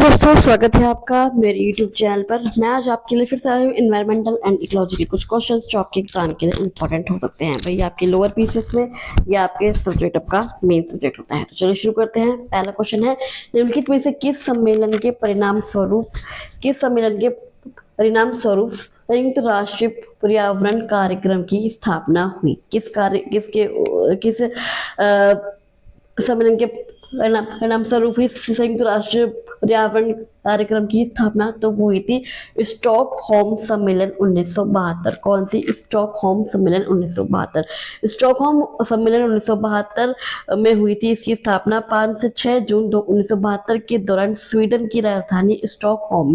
दोस्तों, स्वागत है आपका मेरे YouTube चैनल पर। मैं आज आपके लिए फिर से आई हूँ एनवायरमेंटल एंड इकोलॉजी के कुछ क्वेश्चंस जो आपके एग्जाम के लिए इंपॉर्टेंट हो सकते हैं, भाई आपके लोअर पीसीएस में या आपके सब्जेक्ट आपका मेन सब्जेक्ट होता है। तो चलिए शुरू करते हैं। पहला क्वेश्चन है, निम्नलिखित में से किस सम्मेलन के परिणाम स्वरूप संयुक्त राष्ट्र पर्यावरण कार्यक्रम की स्थापना हुई? किस सम्मेलन के परिणाम स्वरूप ही संयुक्त राष्ट्र पर्यावरण कार्यक्रम की स्थापना? तो वो हुई थी स्टॉकहोम सम्मेलन 1972। कौन सी? स्टॉकहोम सम्मेलन 1972। स्टॉकहोम सम्मेलन 1972 में हुई थी इसकी स्थापना। 5 से 6 जून 1972 के दौरान स्वीडन की राजधानी स्टॉकहोम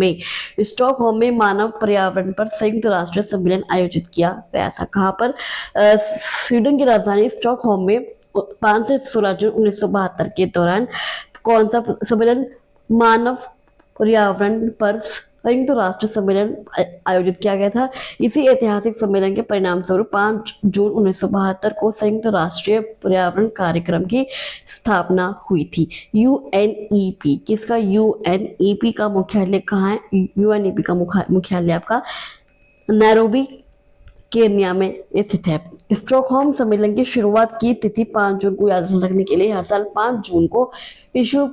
में मानव पर्यावरण पर संयुक्त राष्ट्र सम्मेलन आयोजित किया गया था। कहाँ पर? स्वीडन की राजधानी स्टॉकहोम में 5 से 16 जून 1972 के दौरान कौन सा सम्मेलन? मानव पर्यावरण पर संयुक्त राष्ट्र सम्मेलन आयोजित किया गया था। इसी ऐतिहासिक सम्मेलन के परिणाम स्वरूप 5 जून 1972 को संयुक्त राष्ट्रीय पर्यावरण कार्यक्रम की स्थापना हुई थी। यूएनईपी किसका? यूएनईपी का मुख्यालय कहाँ है? यूएनईपी का मुख्यालय आपका नैरोबी केन्या में स्थित है। स्टॉकहोम सम्मेलन की शुरुआत की तिथि 5 जून को याद रखने के लिए हर साल 5 जून को विश्व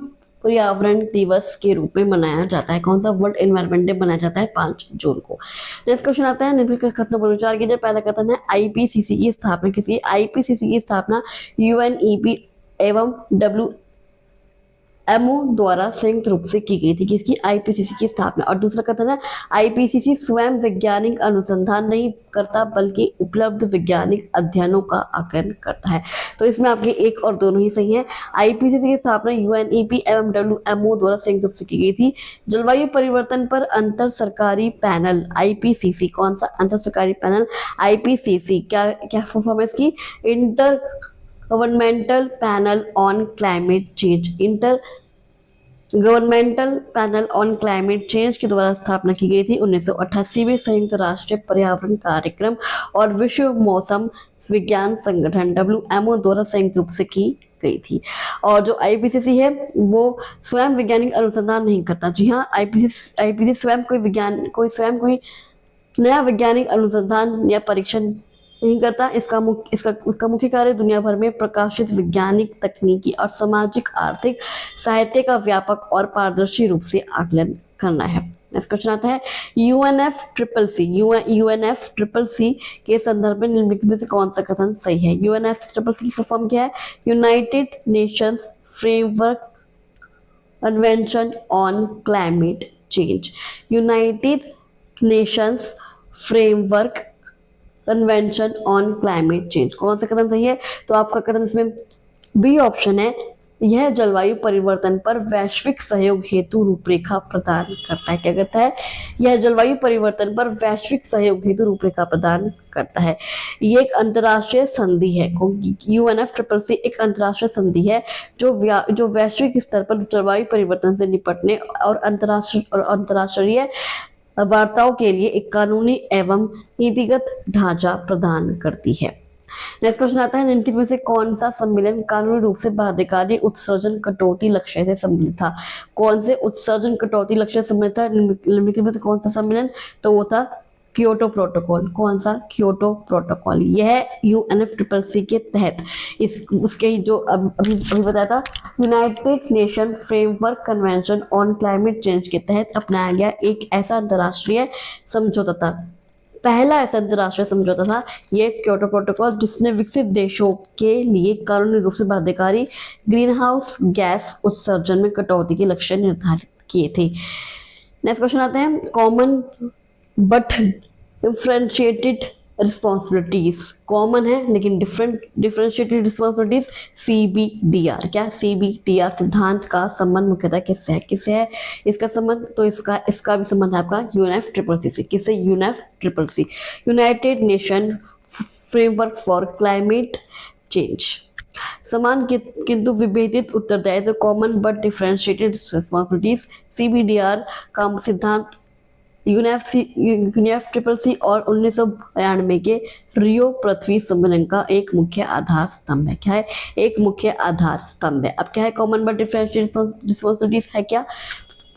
पर्यावरण दिवस के रूप में मनाया जाता है। कौन सा? वर्ल्ड एनवायरनमेंट डे मनाया जाता है 5 जून को। नेक्स्ट क्वेश्चन आता है, निम्नलिखित कथनों पर विचार कीजिए। पहला कथन है, आईपीसीसी की स्थापना किसी? आईपीसीसी की स्थापना यूएनईपी एवं WMO द्वारा संयुक्त रूप से की गई थी। किसकी? आईपीसीसी की स्थापना। और दूसरा कथन है, आईपीसीसी स्वयं वैज्ञानिक अनुसंधान नहीं करता बल्कि उपलब्ध वैज्ञानिक अध्ययनों का आकलन करता है। तो इसमें आपके एक और दोनों ही सही है। आईपीसीसी की स्थापना यूएनईपी एवं WMO द्वारा संयुक्त रूप से की गई थी। जलवायु परिवर्तन पर अंतर सरकारी पैनल आईपीसीसी। कौन सा? अंतर सरकारी पैनल आईपीसीसी। क्या फुल फॉर्म है इसकी? Inter governmental panel on climate change. Inter governmental panel on climate change के द्वारा स्थापना की गई थी 1988 में। संयुक्त राष्ट्र पर्यावरण कार्यक्रम और विश्व मौसम विज्ञान संगठन WMO द्वारा संयुक्त रूप से की गई थी। और जो आईपीसीसी है वो स्वयं वैज्ञानिक अनुसंधान नहीं करता। जी हाँ, आईपीसीसी स्वयं कोई नया वैज्ञानिक अनुसंधान या परीक्षण नहीं करता। इसका मुख्य कार्य दुनिया भर में प्रकाशित वैज्ञानिक, तकनीकी और सामाजिक आर्थिक साहित्य का व्यापक और पारदर्शी रूप से आकलन करना है। नेक्स्ट क्वेश्चन आता है, यूएनएफसीसीसी के संदर्भ में निम्नलिखित में से कौन सा कथन सही है? यूएनएफसीसीसी की फुल फॉर्म क्या है? United Nations framework convention on climate change. United Nations framework convention on climate change. कौन सा कदम सही है? तो आपका कदम इसमें बी ऑप्शन है। यह जलवायु परिवर्तन पर वैश्विक सहयोग हेतु रूपरेखा प्रदान करता है। क्या करता है? यह जलवायु परिवर्तन पर वैश्विक सहयोग हेतु रूपरेखा प्रदान करता है। ये एक अंतर्राष्ट्रीय संधि है। यूएनएफसीसीसी एक अंतर्राष्ट्रीय संधि है जो वैश्विक स्तर पर जलवायु परिवर्तन से निपटने और अंतर्राष्ट्रीय वार्ताओं के लिए एक कानूनी एवं नीतिगत ढांचा प्रदान करती है। नेक्स्ट क्वेश्चन आता है, निम्नलिखित में से कौन सा सम्मेलन कानूनी रूप से बाध्यकारी उत्सर्जन कटौती लक्ष्य से संबंधित था? कौन से उत्सर्जन कटौती लक्ष्य से संबंधित था? निम्नलिखित में से कौन सा सम्मेलन? तो वो था क्योटो प्रोटोकॉल। कौन सा? Kyoto protocol. यह यूएनएफसीसीसी के तहत उसके जो अभी बताया था, United nation framework convention on climate change के तहत अपनाया गया एक ऐसा अंतर्राष्ट्रीय समझौता था। पहला ऐसा अंतर्राष्ट्रीय समझौता था ये क्योटो प्रोटोकॉल, जिसने विकसित देशों के लिए कानूनी रूप से बाध्यकारी ग्रीन हाउस गैस उत्सर्जन में कटौती के लक्ष्य निर्धारित किए थे। नेक्स्ट क्वेश्चन आते हैं, common but differentiated responsibilities. Common है लेकिन डिफरेंशिएटेड रिस्पॉन्सिबिलिटीज CBDR। क्या? CBDR सिद्धांत का संबंध मुख्यतः किससे है? इसका संबंध तो इसका भी संबंध है आपका यूएनएफसीसीसी से। किससे? UNFCCC, United nation framework for climate change. समान किंतु विभेदित उत्तरदायित्व common but differentiated responsibilities CBDR का सिद्धांत यूएनएफसीसीसी और 1992 के रियो पृथ्वी सम्मेलन का एक मुख्य आधार स्तंभ है। क्या है? एक मुख्य आधार स्तंभ है। अब क्या है? कॉमन बट डिफरेंशिएटेड रिस्पॉन्सिबिलिटीज है क्या?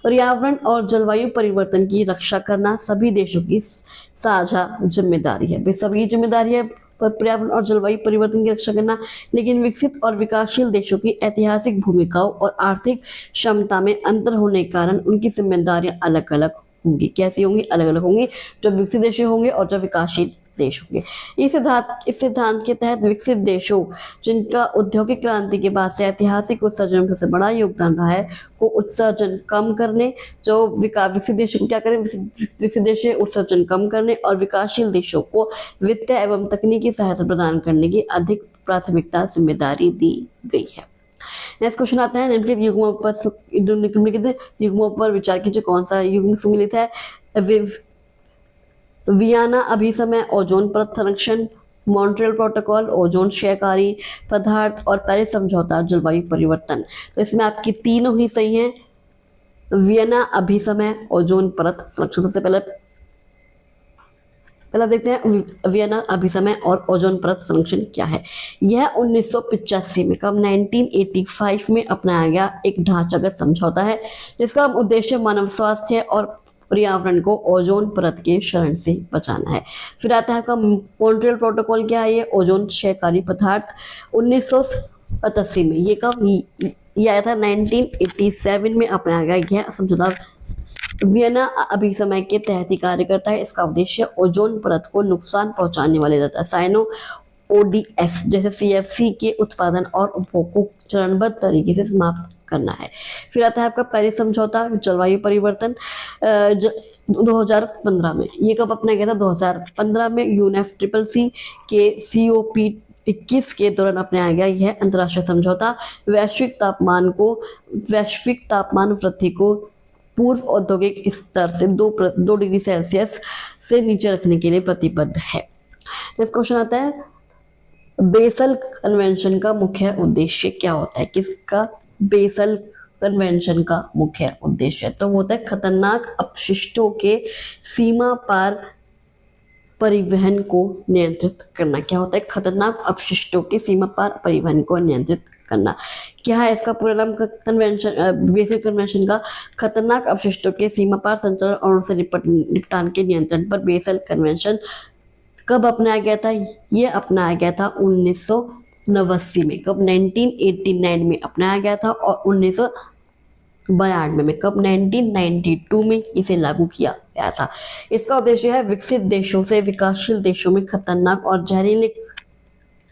पर्यावरण और जलवायु परिवर्तन की रक्षा करना सभी देशों की साझा जिम्मेदारी है। वे सभी जिम्मेदारी है पर पर्यावरण और जलवायु परिवर्तन की रक्षा करना, लेकिन विकसित और विकासशील देशों की ऐतिहासिक भूमिकाओं और आर्थिक क्षमता में अंतर होने के कारण उनकी जिम्मेदारियां अलग अलग होंगी। कैसी होंगी? अलग अलग होंगी। जो विकसित देश होंगे और जो विकासशील देश होंगे। इस सिद्धांत के तहत विकसित देशों, जिनका औद्योगिक क्रांति के बाद से ऐतिहासिक उत्सर्जन में सबसे बड़ा योगदान रहा है, को उत्सर्जन कम करने, जो विकसित देशों को क्या करें, विकसित देश उत्सर्जन कम करने और विकासशील देशों को वित्तीय एवं तकनीकी सहायता प्रदान करने की अधिक प्राथमिकता जिम्मेदारी दी गई है। नेक्स्ट क्वेश्चन आता है, निम्नलिखित युग्मों पर विचार कीजिए। कौन सा युग्म सुमेलित है? वियना अभिसमय, ओजोन परत संरक्षण, मॉन्ट्रियल प्रोटोकॉल, ओजोन क्षयकारी पदार्थ और पेरिस समझौता, जलवायु परिवर्तन। तो इसमें आपकी तीनों ही सही हैं। वियना अभिसमय, ओजोन परत संरक्षण। सबसे पहला देखते हैं वियना अभिसमय और ओजोन परत संरक्षण क्या है। यह 1985 में, कब? 1985 में अपनाया गया एक ढांचागत समझौता है, जिसका उद्देश्य मानव स्वास्थ्य और पर्यावरण को ओजोन परत के क्षरण से बचाना है। फिर आता है आपका मॉन्ट्रियल प्रोटोकॉल। क्या है ये? ओजोन क्षयकारी पदार्थ। 1987 में, ये कब? ये आया था 1987 में अपनाया गया यह समझौता वियना अभिसमय के तहत ही कार्य करता है। इसका उद्देश्य ओजोन परत को नुकसान पहुंचाने वाले रसायनों ओडीएस जैसे सीएफसी के उत्पादन और उपभोग को चरणबद्ध तरीके से समाप्त करना है। फिर आता है आपका पेरिस समझौता, जलवायु परिवर्तन 2015 में। ये कब अपनाया गया था? 2015 में। यूएनएफसीसीसी के COP 21 के दौरान अपनाया गया यह अंतर्राष्ट्रीय समझौता वैश्विक तापमान वृद्धि को पूर्व औद्योगिक स्तर से 2 डिग्री सेल्सियस से नीचे रखने के लिए प्रतिबद्ध है। नेक्स्ट क्वेश्चन आता है, बेसल कन्वेंशन का मुख्य उद्देश्य क्या होता है? किसका? बेसल कन्वेंशन का मुख्य उद्देश्य तो होता है खतरनाक अपशिष्टों के सीमा पार परिवहन को नियंत्रित करना। क्या होता है? खतरनाक अपशिष्टों के सीमा पार परिवहन को नियंत्रित करना। क्या है इसका पूरा नाम? बेसिक कन्वेंशन का खतरनाक अपशिष्टों के सीमा पार संचालन और उनसे निपटान के नियंत्रण पर बेसल कन्वेंशन कब अपनाया गया था? ये अपनाया गया था 1989 में। कब? 1989 में अपनाया गया था और 1992 में। कब? 1992 में इसे लागू किया गया था। इसका उद्देश्य है विकसित देशों से विकासशील देशों में खतरनाक और जहरीले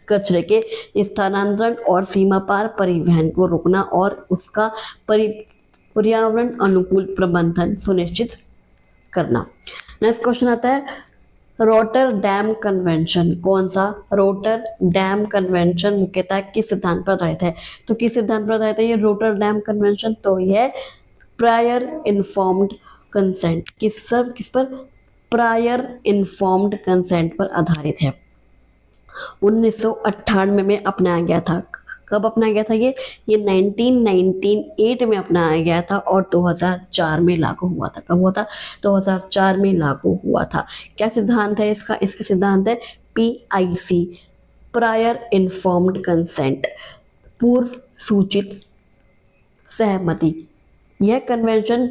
कचरे के स्थानांतरण और सीमा पार परिवहन को रोकना और उसका पर्यावरण अनुकूल प्रबंधन सुनिश्चित करना। नेक्स्ट क्वेश्चन आता है, रोटरडैम कन्वेंशन। कौन सा? रोटरडैम कन्वेंशन मुख्यतः किस सिद्धांत पर आधारित है? तो किस सिद्धांत पर आधारित है ये रोटरडैम कन्वेंशन? तो यह प्रायर इन्फॉर्म्ड कंसेंट। किस पर? प्रायर इन्फॉर्म्ड कंसेंट पर आधारित है। 1998 में अपनाया गया था। कब अपनाया गया था ये? 1998 में अपनाया गया था और 2004 में लागू हुआ था। कब हुआ था? 2004 में लागू हुआ था। क्या सिद्धांत है इसका? इसका सिद्धांत है PIC, प्रायर इन्फॉर्म्ड कंसेंट, पूर्व सूचित सहमति। यह कन्वेंशन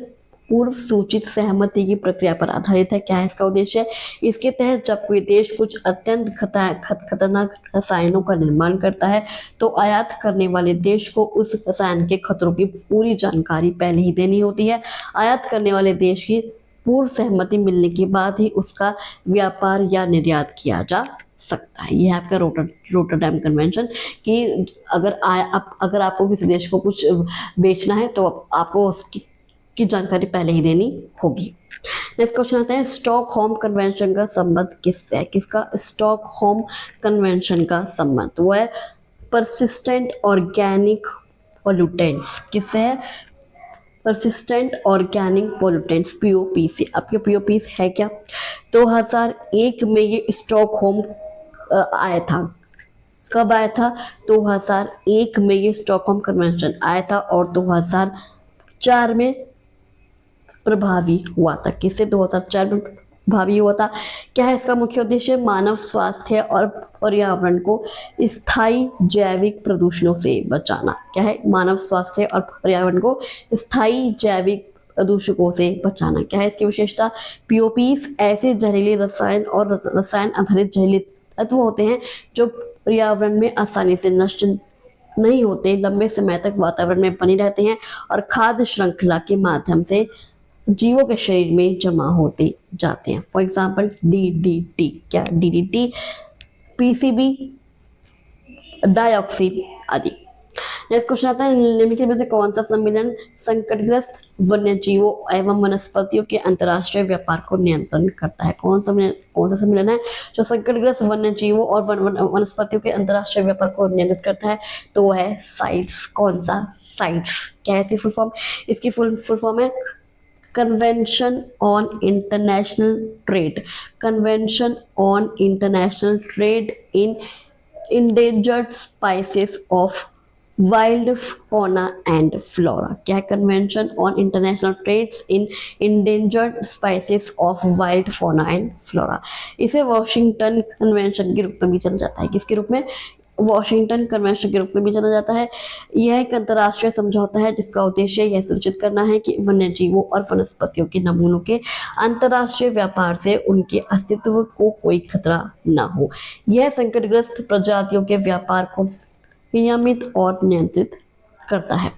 पूर्व सूचित सहमति की प्रक्रिया पर आधारित है। क्या है इसका उद्देश्य? इसके तहत जब कोई देश कुछ अत्यंत खतरनाक रसायनों का निर्माण करता है तो आयात करने वाले देश को उस रसायन के खतरों की पूरी जानकारी पहले ही देनी होती है। आयात करने वाले देश की पूर्व सहमति मिलने के बाद ही उसका व्यापार या निर्यात किया जा सकता है। यह आपका रोटरडैम कन्वेंशन कि अगर आपको किसी देश को कुछ बेचना है तो आपको उसकी जानकारी पहले ही देनी होगी। नेक्स्ट क्वेश्चन आता है, स्टॉकहोम कन्वेंशन का संबंध किससे है? किसका? स्टॉकहोम कन्वेंशन का संबंध वो है परसिस्टेंट ऑर्गेनिक पोल्यूटेंट्स। किससे है? परसिस्टेंट ऑर्गेनिक पोल्यूटेंट्स, POP से। आपके POP है क्या? 2001 में ये स्टॉकहोम आया था। कब आया था? 2001 में ये स्टॉकहोम कन्वेंशन आया था और 2004 में प्रभावी हुआ था। किससे? 2004 में प्रभावी हुआ था। क्या है इसका मुख्य उद्देश्य? मानव स्वास्थ्य और पर्यावरण को स्थायी जैविक प्रदूषणों से बचाना। क्या है? मानव स्वास्थ्य और पर्यावरण को स्थायी जैविक प्रदूषकों से बचाना। क्या है इसकी विशेषता? पीओपीस ऐसे जहरीले रसायन और रसायन आधारित जहरीले तत्व होते हैं जो पर्यावरण में आसानी से नष्ट नहीं होते, लंबे समय तक वातावरण में बने रहते हैं और खाद्य श्रृंखला के माध्यम से जीवों के शरीर में जमा होते जाते हैं। For example DDT. क्या डीडीटी? पीसीबी, डाइऑक्सिन आदि। नेक्स्ट क्वेश्चन आता है, निम्नलिखित में से कौन सा सम्मेलन संकटग्रस्त वन्य जीवों एवं वनस्पतियों के अंतर्राष्ट्रीय व्यापार को नियंत्रण करता है? कौन सा सम्मेलन है जो संकटग्रस्त वन्य जीवों और वनस्पतियों के अंतर्राष्ट्रीय व्यापार को नियंत्रित करता है? तो वो है साइट्स। कौन सा? साइट्स। क्या है इसकी फुल फॉर्म? इसकी फुल फॉर्म है convention on international trade. Convention on international trade in endangered species of wild fauna and flora। क्या है? Convention on international trades in endangered species of wild fauna and flora. इसे Washington convention के रूप में भी जाना जाता है। किसके रूप में? वॉशिंगटन कन्वेंशन के रूप में भी जाना जाता है। यह एक अंतर्राष्ट्रीय समझौता है जिसका उद्देश्य यह सुनिश्चित करना है कि वन्य जीवों और वनस्पतियों के नमूनों के अंतर्राष्ट्रीय व्यापार से उनके अस्तित्व को कोई खतरा न हो। यह संकटग्रस्त प्रजातियों के व्यापार को विनियमित और नियंत्रित करता है।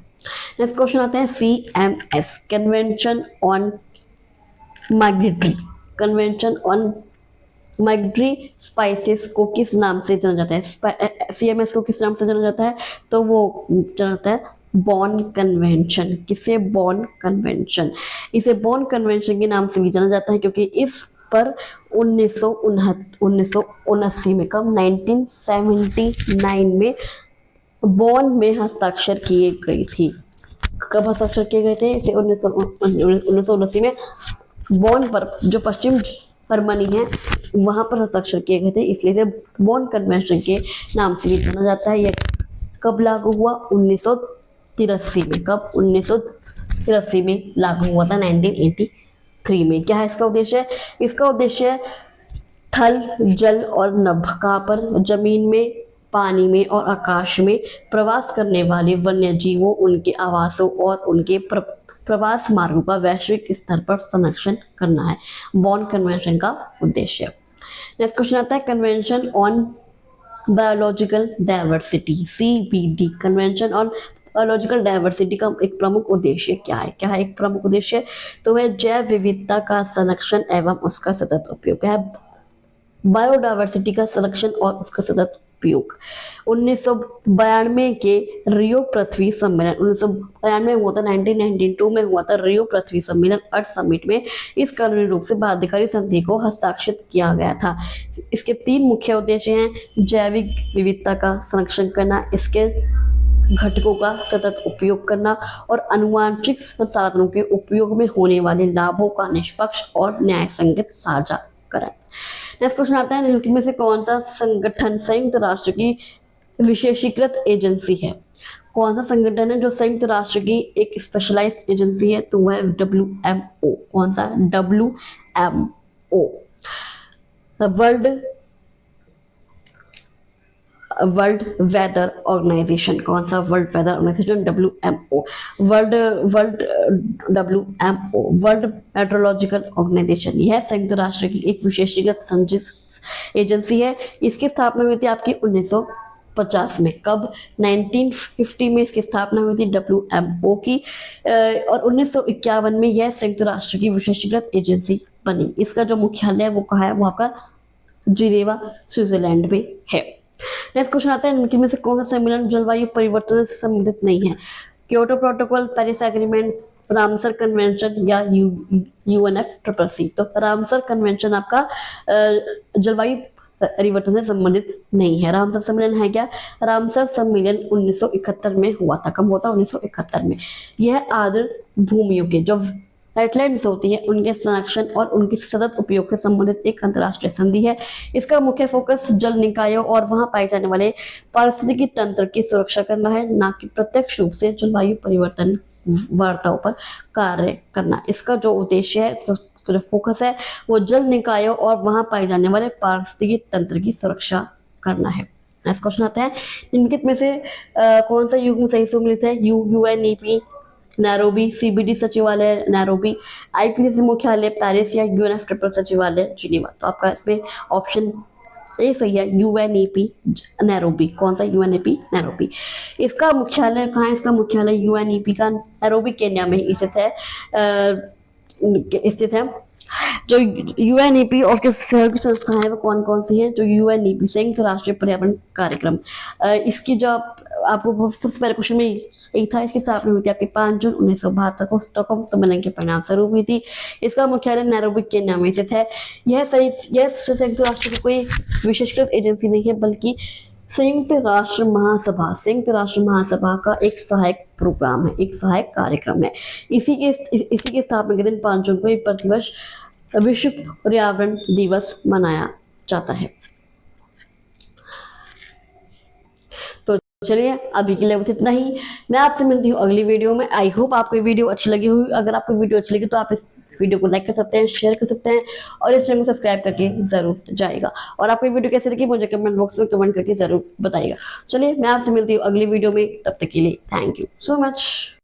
नेक्स्ट क्वेश्चन आता है CMS, convention on migratory. Convention on migratory spices को किस नाम से जाना जाता है? CMS को किस नाम से जाना जाता है? तो वो जाना जाता है बॉन कन्वेंशन। किसे? बॉन कन्वेंशन। इसे बॉन कन्वेंशन के नाम से भी जाना जाता है क्योंकि इस पर 1979 में, कब? 1979 में बॉन में हस्ताक्षर किए गई थी। कब हस्ताक्षर किए गए थे? इसे 1979 में बॉन पर, जो पश्चिम जर्मनी है वहां पर हस्ताक्षर किए गए थे, इसलिए इसे बॉन कन्वेंशन के नाम से भी जाना जाता है। यह कब लागू हुआ? 1983 में। कब? 1983 में लागू हुआ था, 1983 में। क्या है इसका उद्देश्य? इसका उद्देश्य थल, जल और नभ, कहाँ पर? जमीन में, पानी में और आकाश में प्रवास करने वाले वन्य जीवों, उनके आवासों और उनके प्रवास मार्गों का वैश्विक स्तर पर संरक्षण करना है बॉन कन्वेंशन का उद्देश्य। नेक्स्ट क्वेश्चन आता है convention on biological diversity, CBD। Convention on biological diversity का एक प्रमुख उद्देश्य क्या है? क्या है एक प्रमुख उद्देश्य? तो वह जैव विविधता का संरक्षण एवं उसका सतत उपयोग है। बायोडाइवर्सिटी का संरक्षण और उसका सतत उपयोग। 1992 के रियो पृथ्वी सम्मेलन, 1992 हुआ था, 1992 में हुआ था रियो पृथ्वी सम्मेलन, अर्थ समिट में इस कानूनी रूप से बाध्यकारी संधि को हस्ताक्षरित किया गया था। इसके 3 मुख्य उद्देश्य हैं: जैविक विविधता का संरक्षण करना, इसके घटकों का सतत उपयोग करना और आनुवांशिक संसाधनों के उपयोग में होने वाले लाभों का निष्पक्ष और न्यायसंगत साझाकरण। नेक्स्ट क्वेश्चन आता है, निम्नलिखित में से कौन सा संगठन संयुक्त राष्ट्र की विशेषीकृत एजेंसी है? कौन सा संगठन है जो संयुक्त राष्ट्र की एक स्पेशलाइज्ड एजेंसी है? तो वह है WMO। कौन सा? WMO, world weather organisation. कौन सा? World weather organisation, WMO। WMO, world meteorological organisation, यह संयुक्त राष्ट्र की एक विशेषीकृत एजेंसी है। इसकी स्थापना हुई थी आपकी 1950 में। कब? 1950 में इसकी स्थापना हुई थी WMO की, और 1951 में यह संयुक्त राष्ट्र की विशेषीकृत एजेंसी बनी। इसका जो मुख्यालय है वो कहाँ है? वो आपका जिनेवा, स्विट्जरलैंड में है। नेक्स्ट क्वेश्चन आता है, इनमें से कौन सा सम्मेलन जलवायु परिवर्तन से संबंधित नहीं है? Kyoto protocol, Paris agreement, Ramsar convention या UNFCCC। तो रामसर कन्वेंशन आपका जलवायु परिवर्तन से संबंधित नहीं है। रामसर सम्मेलन है क्या? रामसर सम्मेलन 1971 में हुआ था। कब हुआ था? 1971 में। यह आर्द्र भूमियों के जो वेटलैंड्स होती है उनके संरक्षण और उनके सतत उपयोग से संबंधित एक अंतर्राष्ट्रीय संधि है। इसका मुख्य फोकस जल निकायों और वहां पाए जाने वाले पारिस्थितिकी तंत्र की सुरक्षा करना है, ना कि प्रत्यक्ष रूप से जलवायु परिवर्तन वार्ताओं पर कार्य करना। इसका जो उद्देश्य है, तो उसका जो फोकस है वो जल निकायों और वहां पाए जाने वाले पारिस्थितिकी तंत्र की सुरक्षा करना है। नेक्स्ट क्वेश्चन आता है, निम्नलिखित में से कौन सा युग्म सही सम्मिलित है? UNEP, नैरोबी, सीबीडी सचिवालय नैरोबी, आईपीसीसी मुख्यालय पेरिस या यूएनएफसीसीसी सचिवालय जिनेवा। तो आपका इसमें ऑप्शन ए सही है, यूएनईपी नैरोबी। कौन सा? UNEP Nairobi. इसका मुख्यालय कहाँ है? इसका मुख्यालय यूएनईपी का नैरोबी केन्या में स्थित है। स्थित है। जो यूएनईपी और के सहयोगी संस्थाएं हैं वो कौन कौन सी हैं? जो यूएनईपी संयुक्त राष्ट्रीय पर्यावरण कार्यक्रम, इसकी जो आपको वो सबसे पहले क्वेश्चन में यही था। इसकी स्थापना हुई थी आपके 5 जून 1972 को स्टॉकहोम सम्मेलन के परिणाम स्वरूप हुई थी। इसका मुख्यालय नैरोबी केन्या में स्थित है। यह संयुक्त राष्ट्र की कोई विशेषकृत एजेंसी नहीं है, बल्कि संयुक्त राष्ट्र महासभा का एक सहायक प्रोग्राम है, एक सहायक कार्यक्रम है। इसी के स्थापना के दिन 5 जून को एक प्रतिवर्ष विश्व पर्यावरण दिवस मनाया जाता है। तो चलिए अभी के लिए बस इतना ही। मैं आपसे मिलती हूँ अगली वीडियो में। आई होप आपको ये वीडियो अच्छी लगी हुई। अगर आपको वीडियो अच्छी लगी तो आप इस वीडियो को लाइक कर सकते हैं, शेयर कर सकते हैं और इस चैनल को सब्सक्राइब करके जरूर जाएगा। और आपको वीडियो कैसे लगी मुझे कमेंट बॉक्स में कमेंट करके जरूर बताइएगा। चलिए मैं आपसे मिलती हूँ अगली वीडियो में, तब तक के लिए थैंक यू सो मच।